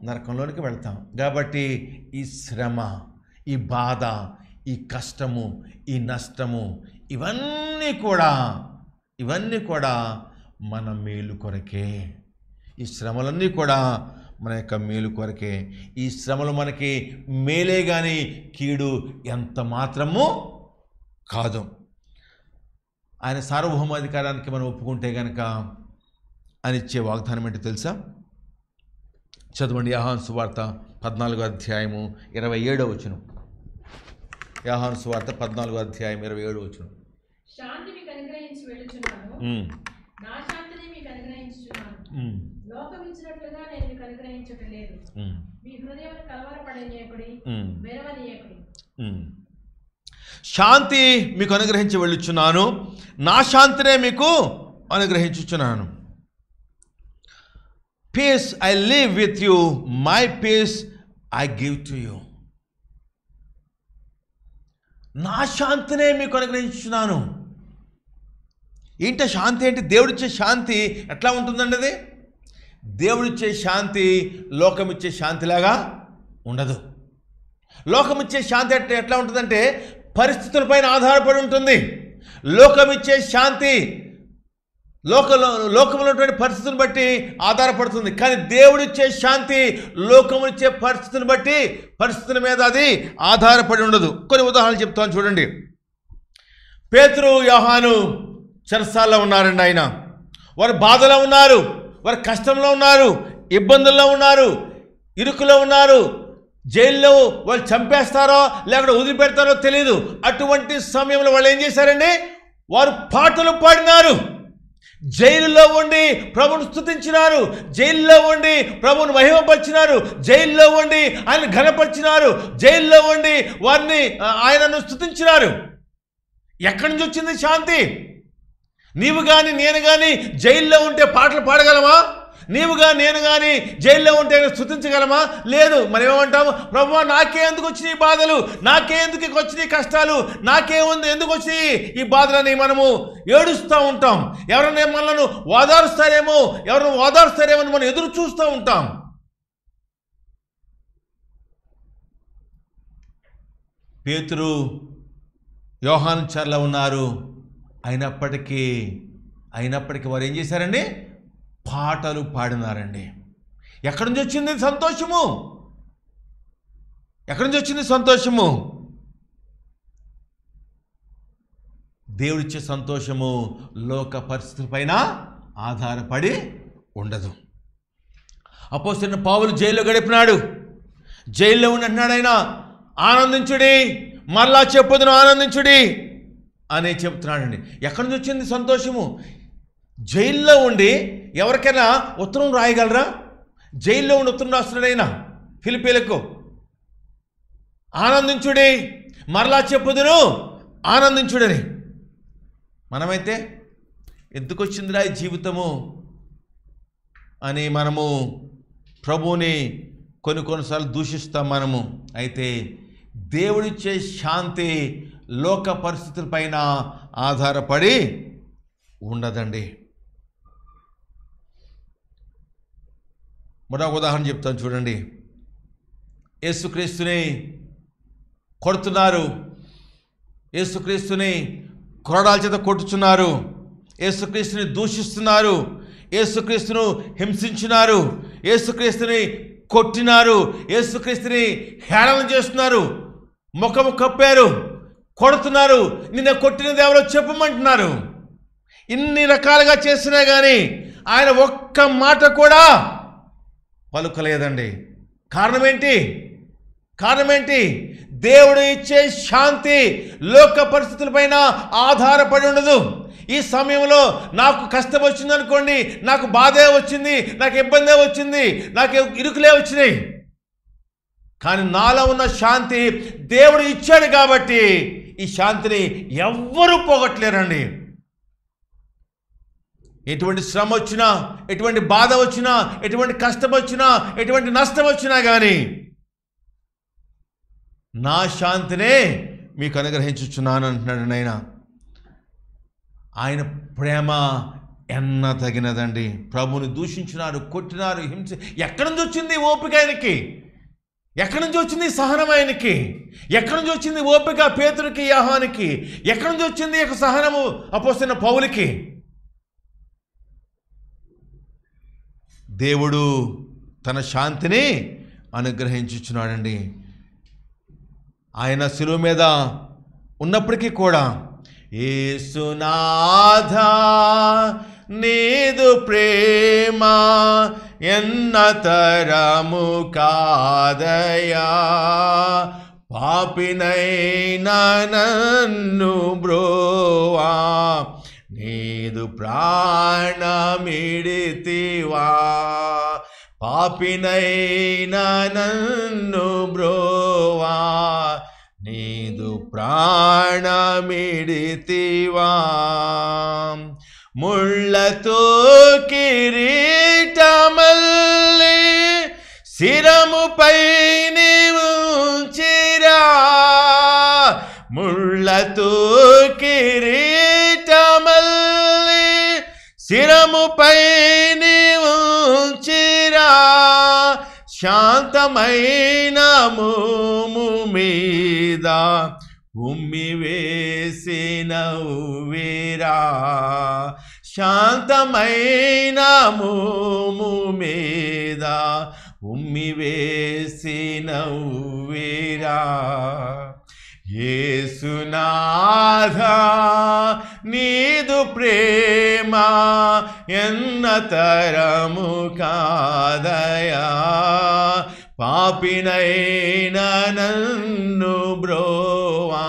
నరకంలోనికి వెళ్తాం. కాబట్టి ఈ శ్రమ, ఈ బాధ, ఈ కష్టము, ఈ నష్టము, ఇవన్నీ కూడా మన మేలు కొరకే. ఈ శ్రమలన్నీ కూడా మన యొక్క మేలు కొరకే. ఈ శ్రమలు మనకి మేలే కానీ కీడు ఎంత మాత్రము కాదు. ఆయన సార్వభౌమాధికారానికి మనం ఒప్పుకుంటే కనుక ఆయన ఇచ్చే వాగ్దానం ఏంటో తెలుసా? చదవండి, యోహాను సువార్త 14వ అధ్యాయము 27వ వచనం. యోహాను సువార్త 14వ అధ్యాయం 27వ వచనం. శాంతి మీకు అనుగ్రహించి వెళ్ళుచున్నాను, నా శాంతిని మీకు అనుగ్రహించుచున్నాను. లోకం ఇచ్చినట్లుగా నేను మీకు అనుగ్రహించటం లేదు. మీ హృదయం కలవరపడనీయకుడి, మెరవనీయకుడి. శాంతి మీకు అనుగ్రహించి వెళ్ళుచున్నాను, నా శాంతినే మీకు అనుగ్రహించుచున్నాను. Peace I leave with you, my peace I give to you. నా శాంతినే మీకు అనుగ్రహించుచున్నాను. ఏంటి శాంతి? ఏంటి? దేవుడిచ్చే శాంతి ఎట్లా ఉంటుందండి? అది దేవుడిచ్చే శాంతి లోకమిచ్చే శాంతిలాగా ఉండదు. లోకమిచ్చే శాంతి ఎట్లా ఉంటుందంటే పరిస్థితులపైన ఆధారపడి ఉంటుంది. లోకమిచ్చే శాంతి లోకంలో ఉన్నటువంటి పరిస్థితులను బట్టి ఆధారపడుతుంది. కానీ దేవుడిచ్చే శాంతి లోకమునిచ్చే పరిస్థితులను బట్టి, పరిస్థితుల మీద అది ఆధారపడి ఉండదు. కొన్ని ఉదాహరణలు చెప్తాను చూడండి. పేతురు, యోహాను చెరసాల్లో ఉన్నారండి. ఆయన వారు బాధలో ఉన్నారు, వారు కష్టంలో ఉన్నారు, ఇబ్బందుల్లో ఉన్నారు, ఇరుకులో ఉన్నారు. జైల్లో వాళ్ళు చంపేస్తారో లేకపోతే వదిలిపెడతారో తెలియదు. అటువంటి సమయంలో వాళ్ళు ఏం చేశారండి? వారు పాటలు పాడినారు. జైలులో ఉండి ప్రభువును స్తుతించినారు, జైల్లో ఉండి ప్రభువును మహిమపరిచినారు, జైల్లో ఉండి ఆయన ఘనపరిచినారు, జైల్లో ఉండి వారిని ఆయనను స్తుతించినారు. ఎక్కడి నుంచి వచ్చింది శాంతి? నీవు కానీ నేను కానీ జైల్లో ఉంటే పాటలు పాడగలమా? నీవుగా నేను కానీ జైల్లో ఉంటే స్తుతించగలమా? లేదు. మనం ఏమంటాము? ప్రభువా, నాకే ఎందుకు వచ్చినాయి ఈ బాధలు, నాకే ఎందుకు వచ్చినాయి కష్టాలు, నాకే ఎందుకు వచ్చినాయి ఈ బాధలని మనము ఏడుస్తూ ఉంటాం. ఎవరైనా మనల్ని ఓదారుస్తారేమో అని మనం ఎదురు చూస్తూ ఉంటాం. పేతురు, యోహాను చెరలో ఉన్నారు. అయినప్పటికీ వారు ఏం చేశారండి? పాటలు పాడినారండి. ఎక్కడి నుంచి వచ్చింది సంతోషము? ఎక్కడి నుంచి వచ్చింది సంతోషము? దేవుడిచ్చే సంతోషము లోక పరిస్థితులపైన ఆధారపడి ఉండదు. అపోస్తలుడైన పౌలు జైల్లో గడిపినాడు. జైల్లో ఉండి అంటున్నాడు ఆయన, ఆనందించుడి, మరలా చెప్పుదును ఆనందించుడి అని చెప్తున్నాడండి. ఎక్కడి నుంచి వచ్చింది సంతోషము? జైల్లో ఉండి ఎవరికైనా ఉత్తరం రాయగలరా? జైల్లో ఉండి ఉత్తరం రాస్తున్నాడైనా ఫిలిప్పీలకు, ఆనందించుడి, మరలా చెప్పుదును ఆనందించుడని. మనమైతే ఎందుకు వచ్చిందిరా ఈ జీవితము అని మనము ప్రభువుని కొన్నిసార్లు దూషిస్తాం మనము. అయితే దేవుడిచ్చే శాంతి లోక పరిస్థితులపైన ఆధారపడి ఉండదండి. మరొక ఉదాహరణ చెప్తాను చూడండి. యేసుక్రీస్తుని కొడుతున్నారు, యేసుక్రీస్తుని కొరడాల చేత కొట్టుచున్నారు, యేసుక్రీస్తుని దూషిస్తున్నారు, యేసుక్రీస్తును హింసించినారు, యేసుక్రీస్తుని కొట్టినారు, యేసుక్రీస్తుని హేళన చేస్తున్నారు, ముఖము కప్పారు, కొడుతున్నారు. నిన్న కొట్టినది ఎవరో చెప్పమంటున్నారు. ఇన్ని రకాలుగా చేసినా కానీ ఆయన ఒక్క మాట కూడా పలుకలేదండి. కారణం ఏంటి? దేవుడు ఇచ్చే శాంతి లోక పరిస్థితులపైన ఆధారపడి ఉండదు. ఈ సమయంలో నాకు కష్టం వచ్చింది అనుకోండి, నాకు బాధే వచ్చింది, నాకు ఇబ్బందే వచ్చింది, నాకు ఇరుకులే వచ్చినాయి, కానీ నాలో ఉన్న శాంతి దేవుడు ఇచ్చాడు కాబట్టి ఈ శాంతిని ఎవ్వరూ పోగొట్టలేరండి. ఎటువంటి శ్రమ వచ్చినా, ఎటువంటి బాధ వచ్చినా, ఎటువంటి కష్టం వచ్చినా, ఎటువంటి నష్టం వచ్చినా కానీ నా శాంతినే మీకు అనుగ్రహించుచున్నాను అంటున్నాడు నాయన. ఆయన ప్రేమ ఎన్న తగినదండి. ప్రభువుని దూషించినారు, కొట్టినారు, హింస. ఎక్కడి నుంచి వచ్చింది ఓపిక ఆయనకి? ఎక్కడి నుంచి వచ్చింది సహనం ఆయనకి? ఎక్కడి నుంచి వచ్చింది ఓపిక పేతురుకి, యోహానుకి? ఎక్కడి నుంచి వచ్చింది ఈ సహనము అపోస్తలుడైన పౌలుకి? దేవుడు తన శాంతిని అనుగ్రహించుచున్నాడండి. ఆయన శిలువ మీద ఉన్నప్పటికీ కూడా యేసునాథా నీదు ప్రేమ ఎన్నతరము కాదయా, పాపినైనా నన్ను బ్రోవా నీదు ప్రాణమిడితివా, పాపినైనా నన్ను బ్రోవా నీదు ప్రాణమిడితివా, ముళ్ళతో కిరీటమల్లి శిరముపై నీవుంచిరా, ముళ్ళతో కిరీటమల్లి శిరముపై నీవుంచిరా, శాంతమైన మోము మీద ఉమ్మి వేసినవురా, శాంతమైన మోము మీద ఉమ్మి వేసినవురా, యేసునాథా నీదు ప్రేమ ఎన్నతరము కాదయా, పాపినైనా నన్ను బ్రోవా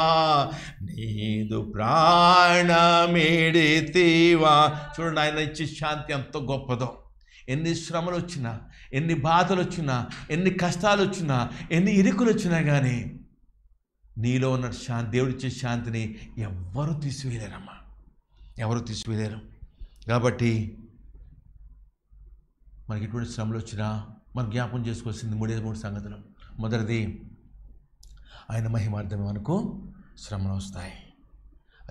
నీదు ప్రాణమిడితివా. చూడండి, ఆయన ఇచ్చే శాంతి ఎంత గొప్పదో. ఎన్ని శ్రమలు వచ్చినా, ఎన్ని బాధలు వచ్చినా, ఎన్ని కష్టాలు వచ్చినా, ఎన్ని ఇరుకులు వచ్చినా కానీ నీలో ఉన్న శాంతి, దేవుడిచ్చే శాంతిని ఎవ్వరూ తీసివేయలేరమ్మా, ఎవరు తీసివేయలేరు. కాబట్టి మనకి ఎటువంటి శ్రమలు వచ్చినా మనం జ్ఞాపకం చేసుకోవాల్సింది మూడు సంగతులు. మొదటిది, ఆయన మహిమార్థమే మనకు శ్రమలు వస్తాయి.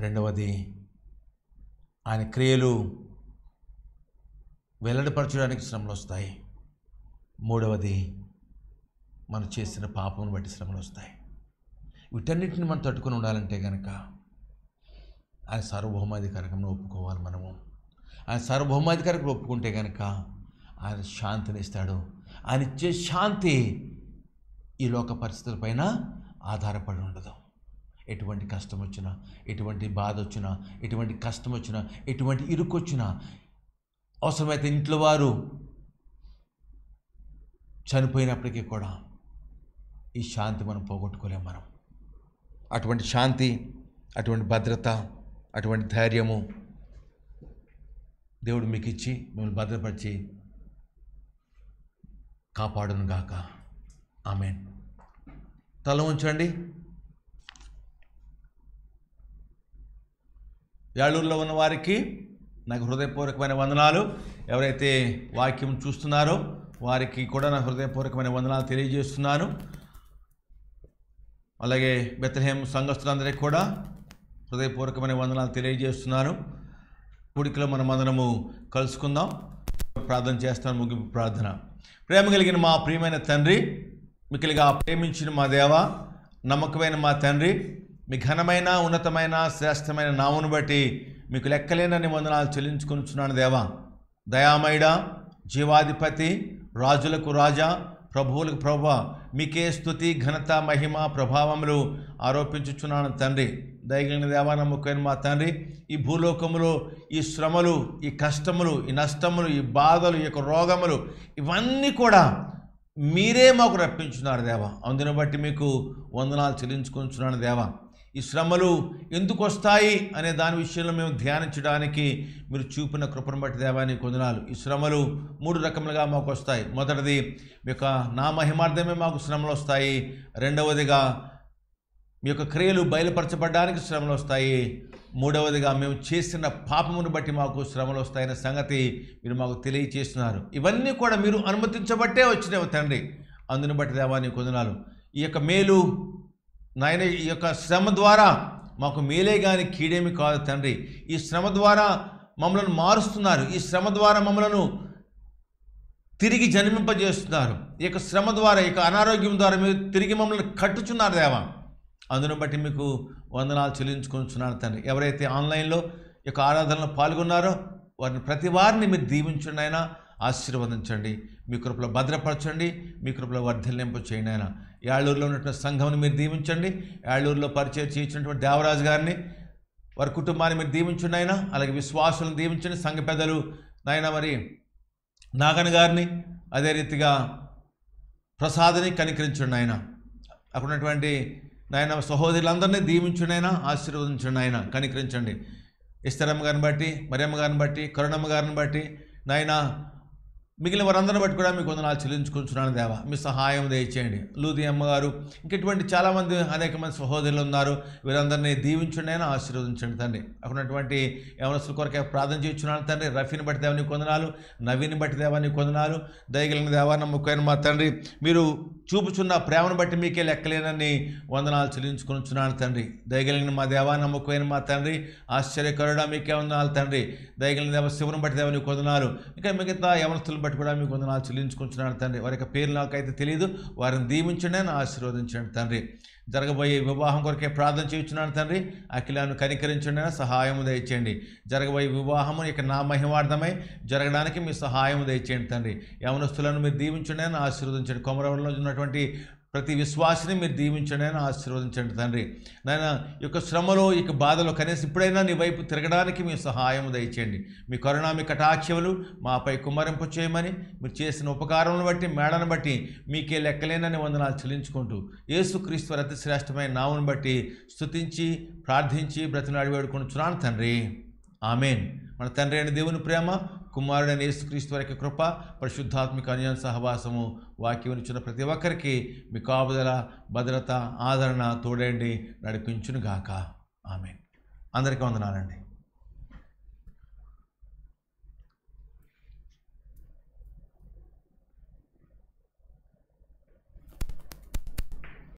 రెండవది, ఆయన క్రియలు వెల్లడిపరచడానికి శ్రమలు వస్తాయి. మూడవది, మనం చేసిన పాపమును బట్టి శ్రమలు వస్తాయి. వీటన్నిటిని మనం తట్టుకొని ఉండాలంటే కనుక ఆయన సార్వభౌమాధికారికంగా ఒప్పుకోవాలి. మనము ఆయన సార్వభౌమాధికారికంగా ఒప్పుకుంటే కనుక ఆయన శాంతిని ఇస్తాడు. ఆయన ఇచ్చే శాంతి ఈ లోక పరిస్థితులపైన ఆధారపడి ఉండదు. ఎటువంటి కష్టం వచ్చినా, ఎటువంటి బాధ వచ్చినా, ఎటువంటి కష్టం వచ్చినా, ఎటువంటి ఇరుకు వచ్చినా, అవసరమైతే ఇంట్లో వారు చనిపోయినప్పటికీ కూడా ఈ శాంతి మనం పోగొట్టుకోలేం. మనం అటువంటి శాంతి, అటువంటి భద్రత, అటువంటి ధైర్యము దేవుడు మీకు ఇచ్చి మిమ్మల్ని భద్రపరిచి కాపాడును గాక. ఆమేన్. తల ఉంచండి. యాళ్ళూరులో ఉన్న వారికి నాకు హృదయపూర్వకమైన వందనాలు. ఎవరైతే వాక్యం చూస్తున్నారో వారికి కూడా నా హృదయపూర్వకమైన వందనాలు తెలియజేస్తున్నాను. అలాగే బెత్లెహేం సంఘస్థులందరికీ కూడా హృదయపూర్వకమైన వందనాలు తెలియజేస్తున్నాను. కూడికలో మనమందరము కలుసుకుందాం. ప్రార్థన చేస్తాను. ముగింపు ప్రార్థన. ప్రేమ కలిగిన మా ప్రియమైన తండ్రి, మిక్కిలిగా ప్రేమించిన మా దేవ, నమ్మకమైన మా తండ్రి, మీ ఘనమైన ఉన్నతమైన శ్రేష్టమైన నామమును బట్టి మీకు లెక్కలేనన్ని వందనాలు చెల్లించుకొనుచున్నాను దేవా. దయామయుడా, జీవాధిపతి, రాజులకు రాజా, ప్రభువులకు ప్రభువా, మీకే స్తుతి ఘనత మహిమ ప్రభావములు ఆరోపించుచున్నాను తండ్రి. దయగలిగిన దేవా, నమ్మకమైన మా తండ్రి, ఈ భూలోకములో ఈ శ్రమలు, ఈ కష్టములు, ఈ నష్టములు, ఈ బాధలు, ఈ యొక్క రోగములు ఇవన్నీ కూడా మీరే మాకు రప్పించున్నారు దేవా. అందుని బట్టి మీకు వందనాలు చెల్లించుకుంటున్నాను దేవా. ఈ శ్రమలు ఎందుకు వస్తాయి అనే దాని విషయంలో మేము ధ్యానించడానికి మీరు చూపిన కృపను బట్టి దేవా నీకు వందనాలు. ఈ శ్రమలు 3 రకములుగా మాకు వస్తాయి. మొదటిది, మీ యొక్క నా మహిమార్థమే మాకు శ్రమలు వస్తాయి. రెండవదిగా, మీ యొక్క క్రియలు బయలుపరచబడడానికి శ్రమలు వస్తాయి. మూడవదిగా, మేము చేసిన పాపమును బట్టి మాకు శ్రమలు వస్తాయనే సంగతి మీరు మాకు తెలియచేస్తున్నారు. ఇవన్నీ కూడా మీరు అనుమతించబట్టే వచ్చినవి తండ్రి. అందుని బట్టి దేవా నీకు వందనాలు. ఈ యొక్క మేలు నాయన, ఈ యొక్క శ్రమ ద్వారా మాకు మేలే కానీ కీడేమి కాదు తండ్రి. ఈ శ్రమ ద్వారా మమ్మల్ని మారుస్తున్నారు. ఈ శ్రమ ద్వారా మమ్మలను తిరిగి జన్మింపజేస్తున్నారు. ఈ యొక్క శ్రమ ద్వారా, ఈ యొక్క అనారోగ్యం ద్వారా మీరు తిరిగి మమ్మల్ని కట్టుచున్నారు దేవా. అందును బట్టి మీకు వందనాలు చెల్లించుకుంటున్నాను తండ్రి. ఎవరైతే ఆన్లైన్లో ఈ యొక్క ఆరాధనలో పాల్గొన్నారో వారిని ప్రతి వారిని మీరు దీవించండి అయినా, ఆశీర్వదించండి, మీ కృపలో భద్రపరచండి, మీ కృపలో వర్ధిల్లింపు చేయండి అయినా. యాళ్ళూరులో ఉన్నటువంటి సంఘంని మీరు దీవించండి. యాళ్ళూరులో పరిచయం చేయించినటువంటి దేవరాజు గారిని, వారి కుటుంబాన్ని మీరు దీవించండి అయినా. అలాగే విశ్వాసులను దీవించండి. సంఘ పెద్దలు నాయన మరి నాగన్ గారిని, అదే రీతిగా ప్రసాద్ని కనికరించండి ఆయన. అక్కడ ఉన్నటువంటి నాయన సహోదరులందరినీ దీవించండి అయినా, ఆశీర్వదించండి ఆయన, కనికరించండి. ఇస్తరమ్మ గారిని బట్టి, మరియమ్మ గారిని బట్టి, కరుణమ్మ గారిని బట్టి నాయన మిగిలిన వారందరిని బట్టి కూడా మీకు వందనాలు చెల్లించుకుంటున్నాను దేవా. మీ సహాయం దయచేయండి. లూది అమ్మగారు, ఇంకెటువంటి చాలామంది అనేక మంది సహోదరులు ఉన్నారు. వీరందరినీ దీవించండి అయినా, ఆశీర్వదించండి తండ్రి. అక్కడ ఉన్నటువంటి యవనస్తుల కొరకే ప్రార్థన చేయించున్నాను తండ్రి. రఫీని బట్టి దేవా నీకు వందనాలు, నవీని బట్టి దేవా నీకు వందనాలు. దయగలిగిన దేవా నమ్మకమైన మా తండ్రి, మీరు చూపుచున్న ప్రేమను బట్టి మీకే లెక్కలేనని వందనాలు చెల్లించుకుంటున్నాను తండ్రి. దయగలిగిన మా దేవా నమ్మకమైన మా తండ్రి, ఆశ్చర్యకరుడా మీకే వందనాలు తండ్రి. దయగలిగిన దేవ శివుని బట్టి దేవా నీకు వందనాలు. ఇంకా మిగతా యవనస్తులను బట్టి కూడా మీకు వందనాలు చెల్లించుకుంటున్నాను తండ్రి. వారి యొక్క పేర్లు నాకైతే తెలియదు, వారిని దీవించండి అని ఆశీర్వదించండి తండ్రి. జరగబోయే వివాహం కొరకే ప్రార్థన చేయించున్నాను తండ్రి. అఖిలాను కనికరించండి అని సహాయము దయచేయండి. జరగబోయే వివాహము ఇక నా మహిమార్థమై జరగడానికి మీ సహాయం దయచేయండి తండ్రి. యవనస్తులను మీరు దీవించండి అని ఆశీర్వదించండి. కొమరవరంలో ఉన్నటువంటి ప్రతి విశ్వాసిని మీరు దీవించండి అని ఆశీర్వదించండి తండ్రి. నాయన ఈ యొక్క శ్రమలో, ఈ యొక్క బాధలో కనీసం ఇప్పుడైనా నీ వైపు తిరగడానికి మీ సహాయం దయచేయండి. మీ కరుణ, మీ కటాక్షములు మాపై కుమ్మరింపు చేయమని, మీరు చేసిన ఉపకారములను బట్టి, మేడను బట్టి మీకే లెక్కలేనని వందనాలు చెల్లించుకుంటూ యేసుక్రీస్తు వారి అతి శ్రేష్టమైన నామమును బట్టి స్తుతించి ప్రార్థించి బ్రతిలాడి వేడుకొనుచున్నాను తండ్రి. ఆమేన్. మన తండ్రి అయిన దేవుని ప్రేమ, కుమారుడైన యేసుక్రీస్తు వారి కృప, పరిశుద్ధాత్మిక అన్యోన్య సహవాసము వాక్యం ఇచ్చిన ప్రతి ఒక్కరికి మీ కాపుదల, భద్రత, ఆదరణ తోడండి నడిపించును గాక. ఆమేన్. అందరికీ వందనాలండి.